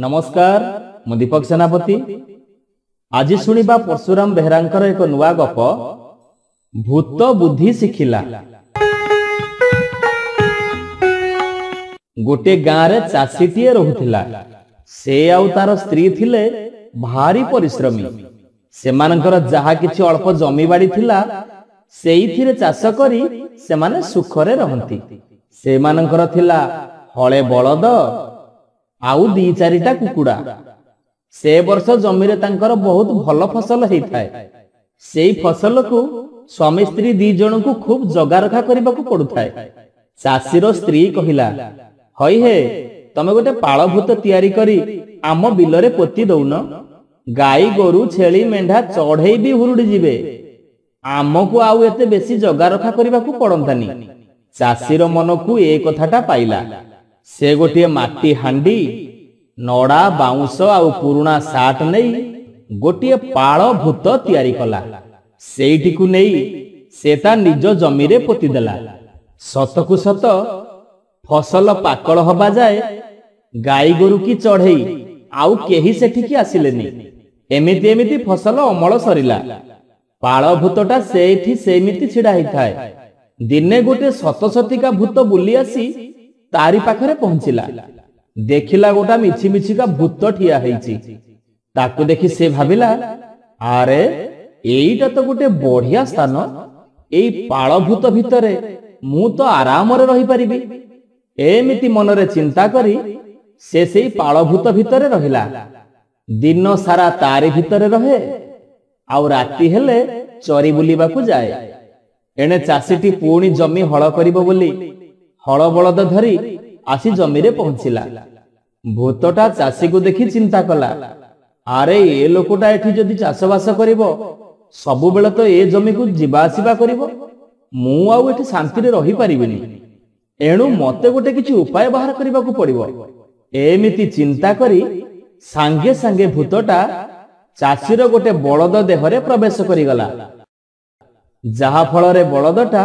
नमस्कार मु दीपक सेनापति। आज शुणिबा परशुराम बेहरांकर एक नुआ गप भूत बुद्धि शिखिला। गोटे गाँ रे चाषीटीए रहुथिला। से आउ तार स्त्री थिले भारी परिश्रमी। सेमानकर जहा किछि अल्प जमी बाड़ी थिला सेइथिरे चाष करी सेमाने सुखरे रहंती। सेमानकर थिला हळे बळद आउ दी चारिटा कुकुड़ा। से वर्ष जमीरे तांकर बहुत भल फसल हेइथाय। सेई फसल को स्वामी स्त्री दी जन को खूब जगा रखा करबा को पड़ुथाय। चाषीर स्त्री कहिला, हई हे तमे गोटे पाळभूत तयारी करी आम बिलरे पोती दउन। गाई गोरु छेली मेंढा चढ़ई भी हुरुड़ी जिवे। आमको आउ एते बेसी जगा रखा करबा को पड़ंतानी। चाषीर मन को ए कथाटा पाइला। से गोटे माटी हांडी नड़ा बाउंस आउ पुरुणा साट नहीं गोटे पाळ भूत तयारी कला। सेठी को नहीं सेता निज जमी रे पोती देला। सतकु सत फसल पाकल हबा जाए गाई गोरु की चढ़ई आउ केही सेठी की आसिलेनी। एमिति एमिति फसल अमल सरिला। पाळ भूतटा सेठी सेमिति छिड़ा हिथाय। दिने गोटे सतसतिका भूत बुली आसी तारी पाखरे पहुंचिला। देखिला गोटा मिछि मिछिका भूत ठिया हेइची। ताकु देखि से भाबिला, आरे एईटा तो गोटे बढ़िया स्थान। एई पाळ भूत भितरे मु तो आराम रे रही परिबी। एमिति मनरे चिंता करी से सेई पाळ भूत भितरे रहिला। दिन सारा तारी भितरे रहे आउ राती हेले चरी बुलिबा को जाए। एने चाषीटी पुणी जमी हळ करिबो बोली हळ बळद धरी आसी जमी रे पहुंचिला। भूतटा चाषी को देखि चिंता कला, आरे ए लोकटा एठी जदि चाषबास करिबो सबु बेले तो ए जमी को जिबा आसीबा करिबो। मु आउ एठी शांति रे रही परिबिनी। एणु मते गोटे किछि उपाय बाहर करिबा को पड़िबो। एमिति चिंता करी सांगे सांगे भूतटा चाषीर गोटे बळद देहरे प्रवेश करिगला। जहा फଳରେ बळदटा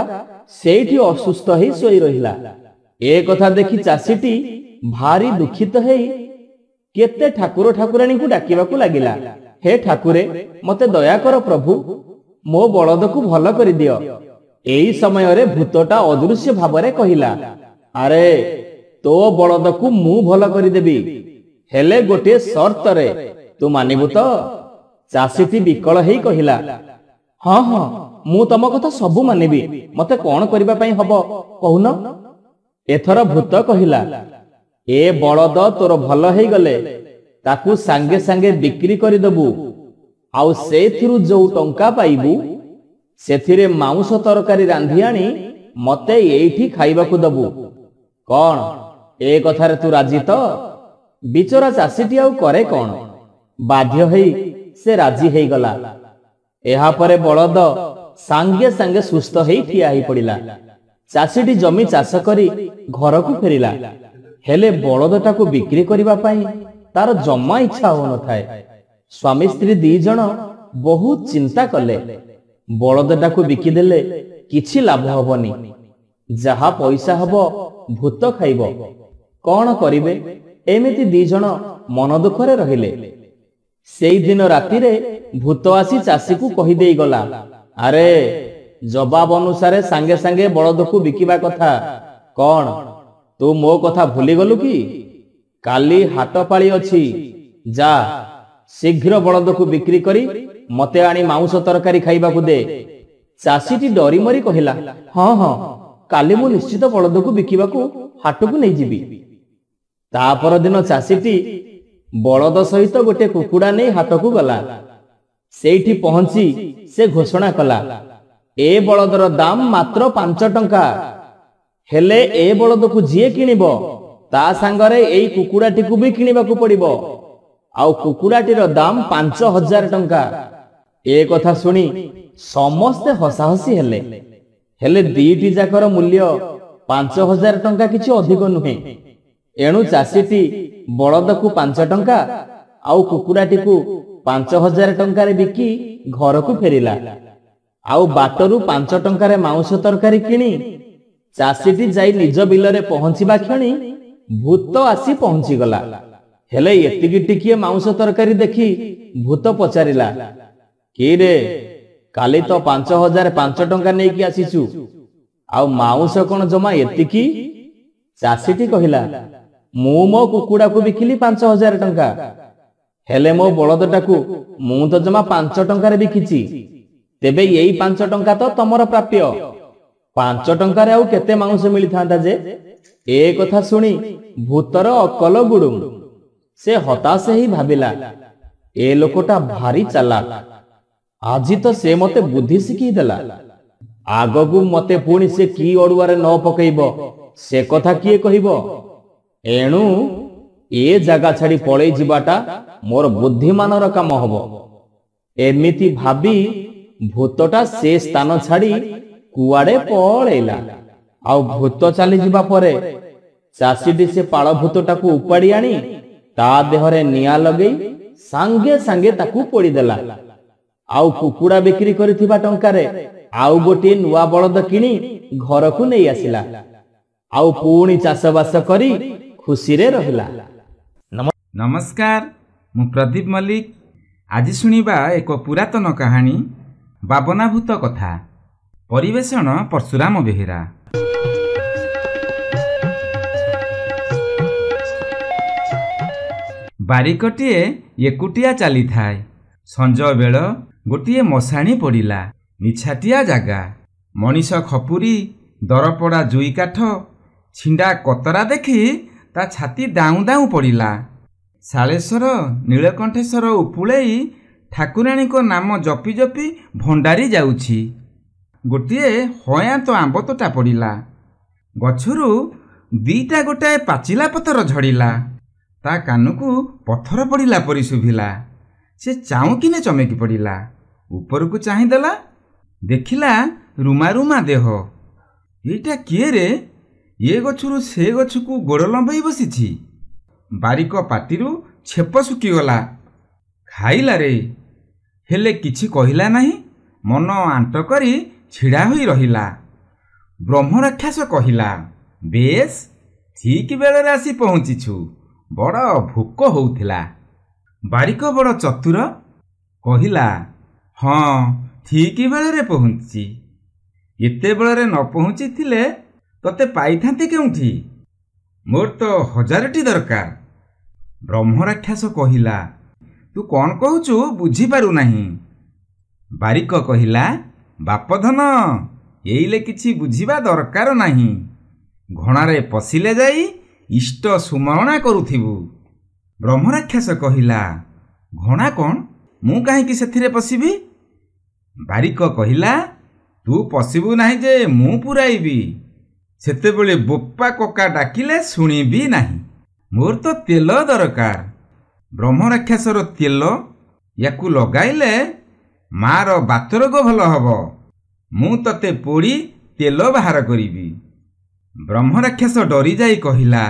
सेठी असुस्थ हेई सोई रहिला। ए कथा देखि चाषीटी भारी दुखित हेई केते ठाकुर ठाकुराणी को डाकिबा को लागिला। हे ठाकुरे मते दया कर प्रभु, मो बळद को भल करि दियो। एई समय रे भूतटा अदृश्य भावरे कहिला, अरे तो बळद को मु भल करि देबी, हेले गोटे शर्त रे तू मानिबु तो? चाषीटी विकल हेई कहिला, हां हां मु तम कथा सबु मानिबी। मते कोन करिबा पई हबो कहून? एथर भूत कहिला, ए बळद तोर भल हेई गले ताकू सांगे सांगे बिक्री करि दबु। आउ सेथिरु जो टंका पाइबु सेथिरे मांस तरकारी रांधी आनी मते एठी खाइबा को दबु। कोन ए कथारे तू राजी तो? बिचरा चाषीटी आउ करे कोन? बाध्य हेई से राजी हेई गला। एहा परे बळद सांगे सांगे सुस्थ हेई ठिया हेई पड़िला। चाषीटी जमी चाष करी घर को फेरिला। हेले बळदटा को बिक्री करिबा पई तार जम्मा इच्छा हो न थाए। स्वामी स्त्री दी जण बहुत चिंता कले। बळदटा को बिकी देले किछि लाभ हबनी। जहा पैसा हबो भूत खाइबो। कोन करिवे? एमिति दी जण मन दुखरे रहिले। सेई दिन राती रे भूत आसी चाषी को कहि देई गला, अरे जवाब अनुसारे सांगे सांगे बळद को बिकिबा कथा। कोन तू मो कथा भूली गलु कि? काली हाट पाळी अछि। जा शीघ्र बळद को बिक्री करी मते आनी मांस तरकारी खाइबा को दे। चाषीटी डरी मरी कहिला, हां हां काली मु निश्चित बळद को बिकिबा को हाट को नै जिबी। ता पर दिन चाषीटी बळद सहित गोटे कुकुड़ा नै हाट को गला। सेठी पहुंची से घोषणा कला, ए बळदर दाम मात्र 5 टंका। हेले ए बळद को जिए किनिबो ता संगरे एई कुकुड़ाटी को भी किनिबा को पड़िबो। आउ कुकुड़ाटीर दाम 5000 टंका। ए कथा सुनी समस्ते हसाहसी हेले। हेले दीटी जाकर मूल्य 5000 टंका किछि अधिक नुहे। एणु चाषीटी बळद को 5 टंका आउ कुकुड़ाटी को 5000 टंका रे बिकी घर को फेरिला। आउ बाटरू 5 टंका रे मांस तरकारी किनी चाषीटी जाई निज बिलरे पहुंचीबा क्षणी भूत आसी पहुंची गला। ହେଲେ ଏତିକି ଟିକିଏ ମାଉଁସ ତରକାରୀ ଦେଖି ଭୂତ ପଚାରିଲା, କି ରେ, କାଲି ତ 5,005 ଟଙ୍କା ନେଇକି ଆସିଛୁ, ଆଉ ମାଉଁସ କଣ ଜମା ଏତିକି? ଚାଷୀଟି କହିଲା, ମୁଁ ମୋ କୁକୁଡ଼ାକୁ ବିକିଲି 5,000 ଟଙ୍କା, ହେଲେ ମୋ ବଳଦଟାକୁ ମୁଁ ତ ଜମା 5 ଟଙ୍କାରେ ବିକିଛି। ତେବେ ଏଇ 5 ଟଙ୍କା ତ ତମର ପ୍ରାପ୍ୟ। 5 ଟଙ୍କାରେ ଆଉ କେତେ ମାଉଁସ ମିଳିଥାନ୍ତା ଯେ? ଏ କଥା ଶୁଣି ଭୂତର ଅକଲ ଗୁଡୁମ। ସେ ହତାଶ ହେଇ ଭାବିଲା, ଏ ଲୋକଟା ଭାରି ଚାଲାକ। ଆଜି ତ ସେ ମତେ ବୁଦ୍ଧି ଶିଖେଇ ଦେଲା। ଆଗକୁ ମତେ ପୁଣି ସେ କି ଅଡୁଆରେ ନ ପକେଇବ ସେ କଥା କିଏ କହିବ? ଏଣୁ ଏ ଜାଗା ଛାଡି ପଳେଇ ଯିବାଟା ମୋର ବୁଦ୍ଧିମାନର କାମ ହବ। ଏମିତି ଭାବି ଭୂତଟା ସେ ସ୍ଥାନ ଛାଡି କୁଆଡେ ପଳେଇଲା। ଆଉ ଭୂତ ଚାଲିଯିବା ପରେ ଚାଷୀଟି ସେ ପାଳ ଭୂତଟାକୁ ଉପାଡ଼ି ଆଣି ତା ଦେହରେ ନିଆଁ ଲଗେଇ ସାଙ୍ଗେ ସାଙ୍ଗେ ତାକୁ ପୋଡ଼ିଦେଲା। ଆଉ କୁକୁଡ଼ା ବିକ୍ରି କରିଥିବା ଟଙ୍କାରେ ଆଉ ଗୋଟିଏ ନୂଆ ବଳଦ କିଣି ଘରକୁ ନେଇ ଆସିଲା। ଆଉ ପୁଣି ଚାଷବାସ କରି ଖୁସିରେ ରହିଲା। ନମସ୍କାର, ମୁଁ ପ୍ରଦୀପ ମଲ୍ଲିକ। ଆଜି ଶୁଣିବା ଏକ ପୁରାତନ କାହାଣୀ, ବାବନାଭୂତ କଥା। ପରିବେଷଣ ପରଶୁରାମ ବେହେରା। ବାରିକଟିଏ ଏକୁଟିଆ ଚାଲିଥାଏ। ସଞ୍ଜ ବେଳ ଗୋଟିଏ ମଶାଣି ପଡ଼ିଲା। ନିଛାଟିଆ ଜାଗା। ମଣିଷ ଖପୁରି, ଦରପଡ଼ା ଜୁଇ କାଠ, ଛିଣ୍ଡା କତରା ଦେଖି ତା ଛାତି ଦାଉଁ ଦାଉଁ ପଡ଼ିଲା। ଶାଳେଶ୍ୱର ନୀଳକଣ୍ଠେଶ୍ୱର ଉପୁଳେଇ ଠାକୁରାଣୀଙ୍କ ନାମ ଜପି ଜପି ଭଣ୍ଡାରି ଯାଉଛି। ଗୋଟିଏ ହୟାନ୍ତ ଆମ୍ବ ତୋଟା ପଡ଼ିଲା। ଗଛରୁ ଦିଟା ଗୋଟାଏ ପାଚିଲା ପତର ଝଡ଼ିଲା। ତା କାନକୁ ପଥର ପଡ଼ିଲା ପରି ଶୁଭିଲା। ସେ ଚାଉଁକିନେ ଚମକି ପଡ଼ିଲା। ଉପରକୁ ଚାହିଁଦେଲା। ଦେଖିଲା ରୁମା ରୁମା ଦେହ। ଏଇଟା କିଏ ରେ? ଏ ଗଛରୁ ସେ ଗଛକୁ ଗୋଡ଼ ଲମ୍ବେଇ ବସିଛି। ବାରିକ ପାଟିରୁ ଛେପ ଶୁଖିଗଲା। ଖାଇଲା ରେ, ହେଲେ କିଛି କହିଲା ନାହିଁ। ମନ ଆଣ୍ଟ କରି ଛିଡ଼ା ହୋଇ ରହିଲା। ବ୍ରହ୍ମରାକ୍ଷସ କହିଲା, ବେଶ, ଠିକ ବେଳରେ ଆସି ପହଞ୍ଚିଛୁ। ବଡ଼ ଭୋକ ହଉଥିଲା। ବାରିକ ବଡ଼ ଚତୁର। କହିଲା, ହଁ, ଠିକ ବେଳରେ ପହଞ୍ଚିଛି। ଏତେବେଳରେ ନ ପହଞ୍ଚିଥିଲେ ତତେ ପାଇଥାନ୍ତି କେଉଁଠି? ମୋର ତ 1000ଟି ଦରକାର। ବ୍ରହ୍ମରାକ୍ଷସ କହିଲା, ତୁ କ'ଣ କହୁଛୁ ବୁଝିପାରୁନାହିଁ। ବାରିକ କହିଲା, ବାପଧନ, ଏଇଲେ କିଛି ବୁଝିବା ଦରକାର ନାହିଁ। ଘଣାରେ ପଶିଲେ ଯାଇ ଇଷ୍ଟ ସୁମରଣା କରୁଥିବୁ। ବ୍ରହ୍ମରାକ୍ଷସ କହିଲା, ଘଣା କ'ଣ? ମୁଁ କାହିଁକି ସେଥିରେ ପଶିବି? ବାରିକ କହିଲା, ତୁ ପଶିବୁ ନାହିଁ ଯେ ମୁଁ ପୁରାଇବି। ସେତେବେଳେ ବୋପା କକା ଡାକିଲେ ଶୁଣିବି ନାହିଁ। ମୋର ତ ତେଲ ଦରକାର। ବ୍ରହ୍ମରାକ୍ଷସର ତେଲ, ୟାକୁ ଲଗାଇଲେ ମାର ବାତରୋଗ ଭଲ ହବ। ମୁଁ ତତେ ପୋଡ଼ି ତେଲ ବାହାର କରିବି। ବ୍ରହ୍ମରାକ୍ଷସ ଡରିଯାଇ କହିଲା,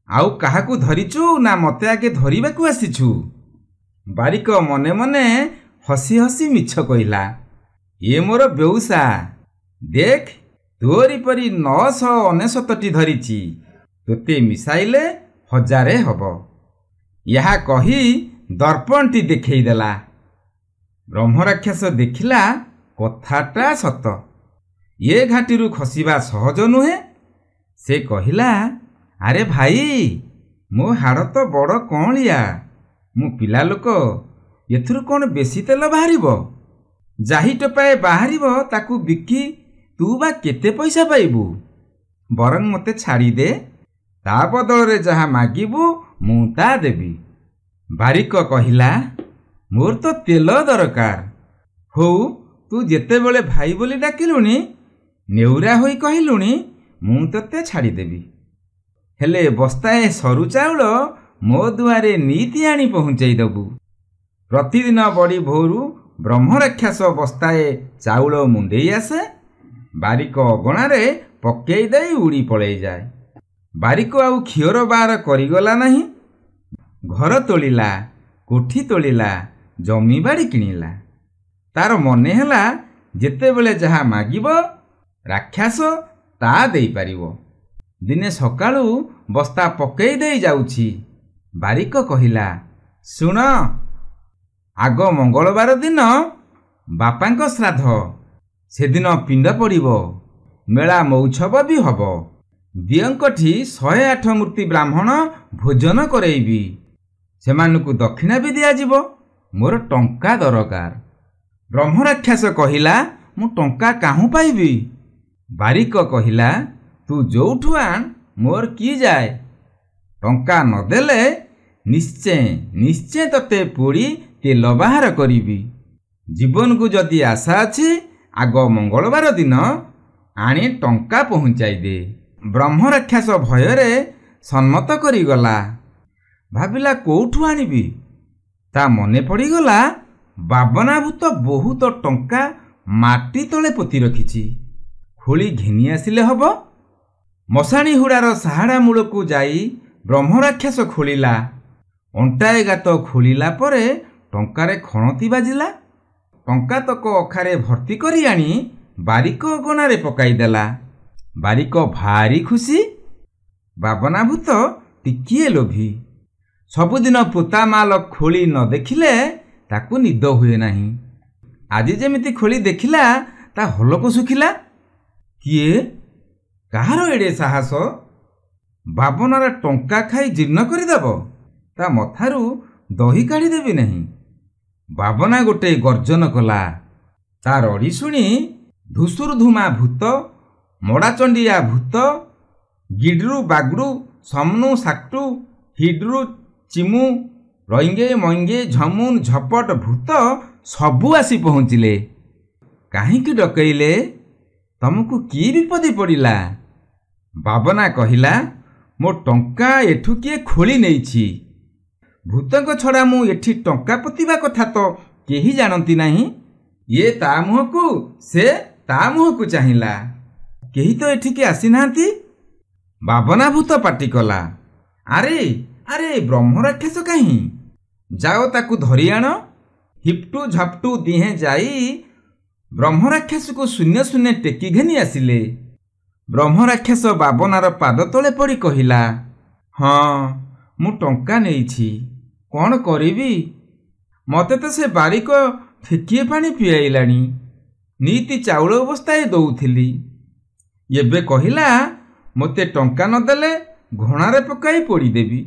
ଆଉ କାହାକୁ ଧରିଛୁ ନା ମତେ ଆଗେ ଧରିବାକୁ ଆସିଛୁ? ବାରିକ ମନେ ମନେ ହସି ହସି ମିଛ କହିଲା, ଏ ମୋର ବେଉସା। ଦେଖ, ତୋରି ପରି 999ଟି ଧରିଛି। ତୋତେ ମିଶାଇଲେ 1000 ହବ। ଏହା କହି ଦର୍ପଣଟି ଦେଖେଇଦେଲା। ବ୍ରହ୍ମରାକ୍ଷସ ଦେଖିଲା କଥାଟା ସତ। ଏ ଘାଟିରୁ ଖସିବା ସହଜ ନୁହେଁ। ସେ କହିଲା, ଆରେ ଭାଇ, ମୋ ହାଡ଼ ତ ବଡ଼ କଅଁଳିଆ। ମୁଁ ପିଲା ଲୋକ। ଏଥିରୁ କ'ଣ ବେଶୀ ତେଲ ବାହାରିବ? ଯାହି ଟୋପାଏ ବାହାରିବ ତାକୁ ବିକି ତୁ ବା କେତେ ପଇସା ପାଇବୁ? ବରଂ ମୋତେ ଛାଡ଼ିଦେ। ତା ବଦଳରେ ଯାହା ମାଗିବୁ ମୁଁ ତା ଦେବି। ବାରିକ କହିଲା, ମୋର ତ ତେଲ ଦରକାର। ହଉ, ତୁ ଯେତେବେଳେ ଭାଇ ବୋଲି ଡାକିଲୁଣି, ନେଉରା ହୋଇ କହିଲୁଣି, ମୁଁ ତତେ ଛାଡ଼ିଦେବି। ହେଲେ ବସ୍ତାଏ ସରୁ ଚାଉଳ ମୋ ଦୁଆରେ ନିତି ଆଣି ପହଞ୍ଚେଇ ଦେବୁ। ପ୍ରତିଦିନ ବଡ଼ି ଭୋରୁ ବ୍ରହ୍ମରାକ୍ଷସ ବସ୍ତାଏ ଚାଉଳ ମୁଣ୍ଡେଇ ଆସେ। ବାରିକ ଅଗଣାରେ ପକେଇ ଦେଇ ଉଡ଼ି ପଳେଇଯାଏ। ବାରିକ ଆଉ ଖିଅର ବାର କରିଗଲା ନାହିଁ। ଘର ତୋଳିଲା, କୋଠି ତୋଳିଲା, ଜମିବାଡ଼ି କିଣିଲା। ତାର ମନେ ହେଲା ଯେତେବେଳେ ଯାହା ମାଗିବ ରାକ୍ଷସ ତା ଦେଇପାରିବ। ଦିନେ ସକାଳୁ ବସ୍ତା ପକେଇ ଦେଇ ଯାଉଛି। ବାରିକ କହିଲା, ଶୁଣ, ଆଗ ମଙ୍ଗଳବାର ଦିନ ବାପାଙ୍କ ଶ୍ରାଦ୍ଧ। ସେଦିନ ପିଣ୍ଡ ପଡ଼ିବ, ମେଳା ମଉଛବ ବି ହବ। ଦିଅଙ୍କଠି 108 ମୂର୍ତ୍ତି ବ୍ରାହ୍ମଣ ଭୋଜନ କରେଇବି। ସେମାନଙ୍କୁ ଦକ୍ଷିଣା ବି ଦିଆଯିବ। ମୋର ଟଙ୍କା ଦରକାର। ବ୍ରହ୍ମରାକ୍ଷସ କହିଲା, ମୁଁ ଟଙ୍କା କାହୁଁ ପାଇବି? ବାରିକ କହିଲା, ତୁ ଯୋଉଠୁ ଆଣ, ମୋର କି ଯାଏ। ଟଙ୍କା ନଦେଲେ ନିଶ୍ଚେ ତତେ ପୋଡ଼ି ତେଲ ବାହାର କରିବି। ଜୀବନକୁ ଯଦି ଆଶା ଅଛି, ଆଗ ମଙ୍ଗଳବାର ଦିନ ଆଣି ଟଙ୍କା ପହଞ୍ଚାଇ ଦେ। ବ୍ରହ୍ମରାକ୍ଷସ ଭୟରେ ସମ୍ମତ କରିଗଲା। ଭାବିଲା କୋଉଠୁ ଆଣିବି? ତା ମନେ ପଡ଼ିଗଲା ବାବନାଭୂତ ବହୁତ ଟଙ୍କା ମାଟି ତଳେ ପୋତି ରଖିଛି। ଖୋଳି ଘେନି ଆସିଲେ ହବ। ମଶାଣି ହୁଡ଼ାର ସାହାଡ଼ା ମୂଳକୁ ଯାଇ ବ୍ରହ୍ମରାକ୍ଷସ ଖୋଳିଲା। ଅଣ୍ଟାଏ ଗାତ ଖୋଳିଲା ପରେ ଟଙ୍କାରେ ଖଣତି ବାଜିଲା। ଟଙ୍କା ତକ ଅଖାରେ ଭର୍ତ୍ତି କରି ଆଣି ବାରିକ ଅଗଣାରେ ପକାଇଦେଲା। ବାରିକ ଭାରି ଖୁସି। ବାବନାଭୂତ ଟିକିଏ ଲୋଭୀ। ସବୁଦିନ ପୋତା ମାଲ ଖୋଳି ନ ଦେଖିଲେ ତାକୁ ନିଦ ହୁଏ ନାହିଁ। ଆଜି ଯେମିତି ଖୋଳି ଦେଖିଲା, ତା ହଲକ ଶୁଖିଲା। କିଏ? କାହାର ଏଡ଼େ ସାହସ? ବାବନାର ଟଙ୍କା ଖାଇ ଜୀର୍ଣ୍ଣ କରିଦେବ? ତା ମଥାରୁ ଦହି କାଢ଼ିଦେବି ନାହିଁ। ବାବନା ଗୋଟେ ଗର୍ଜନ କଲା। ତା ରଡ଼ି ଶୁଣି ଧୁସୁରୁ ଧୁମା ଭୂତ, ମଡ଼ାଚଣ୍ଡିଆ ଭୂତ, ଗିଡ଼୍ରୁ ବାଗ୍ରୁ, ସମନୁ ସାକ୍ଟୁ, ହିଡ଼୍ରୁ ଚିମୁ, ରଇଙ୍ଗେ ମଇଙ୍ଗେ ଝମୁନ୍ ଝପଟ ଭୂତ ସବୁ ଆସି ପହଞ୍ଚିଲେ। କାହିଁକି ଡକେଇଲେ? ତମକୁ କି ବିପତ୍ତି ପଡ଼ିଲା? ବାବନା କହିଲା, ମୋ ଟଙ୍କା ଏଠୁ କିଏ ଖୋଳି ନେଇଛି। ଭୂତଙ୍କ ଛଡ଼ା ମୁଁ ଏଠି ଟଙ୍କା ପୋତିବା କଥା ତ କେହି ଜାଣନ୍ତି ନାହିଁ। ଇଏ ତା ମୁହଁକୁ, ସେ ତା ମୁହଁକୁ ଚାହିଁଲା। କେହି ତ ଏଠିକି ଆସିନାହାନ୍ତି। ବାବନାଭୂତ ପାଟି କଲା, ଆରେ ଆରେ ବ୍ରହ୍ମରାକ୍ଷସ କାହିଁ? ଯାଅ ତାକୁ ଧରି ଆଣ। ହିପ୍ଟୁ ଝାପ୍ଟୁ ଦିହେଁ ଯାଇ ବ୍ରହ୍ମରାକ୍ଷସକୁ ଶୂନ୍ୟ ଶୂନ୍ୟ ଟେକି ଘେନି ଆସିଲେ। ବ୍ରହ୍ମରାକ୍ଷସ ବାବନାର ପାଦ ତଳେ ପଡ଼ି କହିଲା, ହଁ, ମୁଁ ଟଙ୍କା ନେଇଛି। କ'ଣ କରିବି? ମୋତେ ତ ସେ ବାରିକ ଠେକିଏ ପାଣି ପିଆଇଲାଣି। ନିତି ଚାଉଳ ଅବସ୍ଥାଏ ଦଉଥିଲି। ଏବେ କହିଲା, ମୋତେ ଟଙ୍କା ନଦେଲେ ଘଣାରେ ପକାଇ ପୋଡ଼ିଦେବି।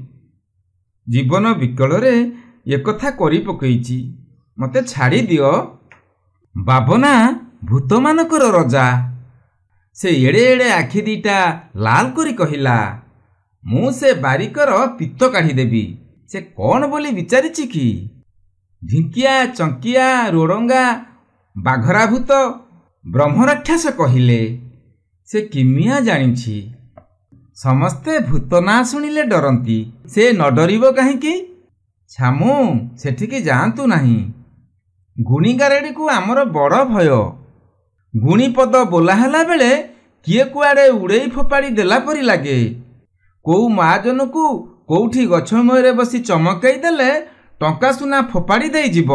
ଜୀବନ ବିକଳରେ ଏକଥା କରି ପକେଇଛି। ମୋତେ ଛାଡ଼ି ଦିଅ। ବାବନା ଭୂତମାନଙ୍କର ରଜା। ସେ ଏଡ଼େ ଏଡ଼େ ଆଖି ଦିଟା ଲାଲ କରି କହିଲା, ମୁଁ ସେ ବାରିକର ପିତ୍ତ କାଢ଼ିଦେବି। ସେ କ'ଣ ବୋଲି ବିଚାରିଛି କି? ଢିଙ୍କିଆ, ଚଙ୍କିଆ, ରୋଡ଼ଙ୍ଗା, ବାଘରା ଭୂତ। ବ୍ରହ୍ମରାକ୍ଷସ କହିଲେ, ସେ କିମିଆ ଜାଣିଛି। ସମସ୍ତେ ଭୂତ ନାଁ ଶୁଣିଲେ ଡରନ୍ତି। ସେ ନ ଡରିବ କାହିଁକି? ଛାମୁ, ସେଠିକି ଯାଆନ୍ତୁ ନାହିଁ। ଗୁଣିଗାରେଡ଼ିକୁ ଆମର ବଡ଼ ଭୟ। ଗୁଣିପଦ ବୋଲା ହେଲା ବେଳେ କିଏ କୁଆଡ଼େ ଉଡ଼େଇ ଫୋପାଡ଼ି ଦେଲା ପରି ଲାଗେ। କୋଉ ମହାଜନକୁ କୋଉଠି ଗଛ ମୂଳରେ ବସି ଚମକେଇ ଦେଲେ ଟଙ୍କା ସୁନା ଫୋପାଡ଼ି ଦେଇଯିବ।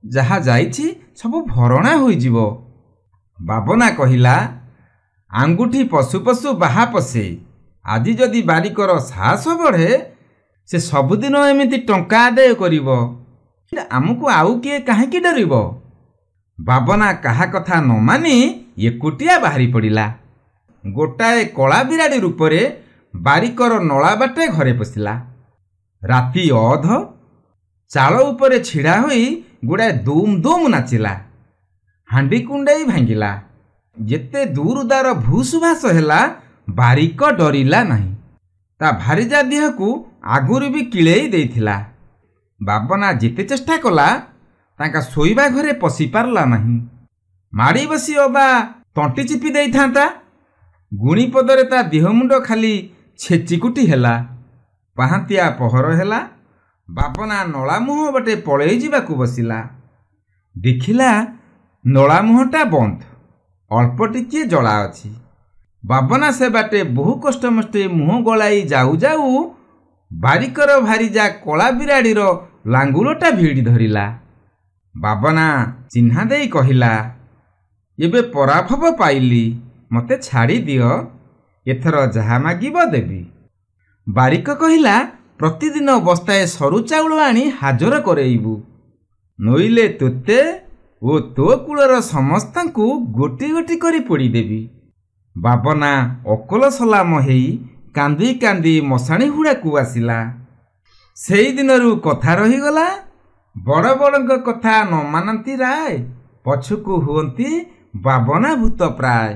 ଯାହା ଯାଇଛି ସବୁ ଭରଣା ହୋଇଯିବ। ବାବନା କହିଲା, ଆଙ୍ଗୁଠି ପଶୁ ପଶୁ ବାହା ପଶେ। ଆଜି ଯଦି ବାରିକର ସାହସ ବଢ଼େ, ସେ ସବୁଦିନ ଏମିତି ଟଙ୍କା ଆଦାୟ କରିବ। ଆମକୁ ଆଉ କିଏ କାହିଁକି ଡରିବ? ବାବନା କାହା କଥା ନ ମାନି ଏକୁଟିଆ ବାହାରି ପଡ଼ିଲା। ଗୋଟାଏ କଳା ବିରାଡ଼ି ରୂପରେ ବାରିକର ନଳା ବାଟେ ଘରେ ପଶିଲା। ରାତି ଅଧ। ଚାଳ ଉପରେ ଛିଡ଼ା ହୋଇ ଗୁଡ଼ାଏ ଦୁମ୍ ଦୁମ୍ ନାଚିଲା। ହାଣ୍ଡି କୁଣ୍ଡେଇ ଭାଙ୍ଗିଲା। ଯେତେ ଦୂର ଦାର ଭୂସୁଭାଷ ହେଲା, ବାରିକ ଡରିଲା ନାହିଁ। ତା ଭାରିଜା ଦେହକୁ ଆଗରୁ ବି କିଳେଇ ଦେଇଥିଲା। ବାବନା ଯେତେ ଚେଷ୍ଟା କଲା, ତାଙ୍କ ଶୋଇବା ଘରେ ପଶି ପାରିଲା ନାହିଁ। ମାଡ଼ି ବସି ଅବା ତଣ୍ଟି ଚିପି ଦେଇଥାନ୍ତା। ଗୁଣିପଦରେ ତା ଦେହ ମୁଣ୍ଡ ଖାଲି ଛେଚିକୁଟି ହେଲା। ପାହାନ୍ତିଆ ପହର ହେଲା। ବାବନା ନଳା ମୁହଁ ବାଟେ ପଳେଇ ଯିବାକୁ ବସିଲା। ଦେଖିଲା ନଳା ମୁହଁଟା ବନ୍ଦ। ଅଳ୍ପ ଟିକିଏ ଜଳା ଅଛି। ବାବନା ସେ ବାଟେ ବହୁ କଷ୍ଟମଷ୍ଟେ ମୁହଁ ଗଳାଇ ଯାଉ ଯାଉ ବାରିକର ଭାରିଜା କଳା ବିରାଡ଼ିର ଲାଙ୍ଗୁଳଟା ଭିଡ଼ି ଧରିଲା। ବାବନା ଚିହ୍ନା ଦେଇ କହିଲା, ଏବେ ପରାଭବ ପାଇଲି। ମୋତେ ଛାଡ଼ି ଦିଅ। ଏଥର ଯାହା ମାଗିବ ଦେବି। ବାରିକ କହିଲା, ପ୍ରତିଦିନ ବସ୍ତାଏ ସରୁ ଚାଉଳ ଆଣି ହାଜର କରେଇବୁ। ନୋଇଲେ ତୋତେ ଓ ତୋ କୂଳର ସମସ୍ତଙ୍କୁ ଗୋଟି ଗୋଟି କରି ପୋଡ଼ିଦେବି। ବାବନା ଅକଲ ସଲାମ ହେଇ କାନ୍ଦି କାନ୍ଦି ମଶାଣି ହୁଡ଼ାକୁ ଆସିଲା। ସେଇଦିନରୁ କଥା ରହିଗଲା, ବଡ଼ ବଡ଼ଙ୍କ କଥା ନ ମାନନ୍ତି ରାୟ, ପଛକୁ ହୁଅନ୍ତି ବାବନା ଭୂତ ପ୍ରାୟ।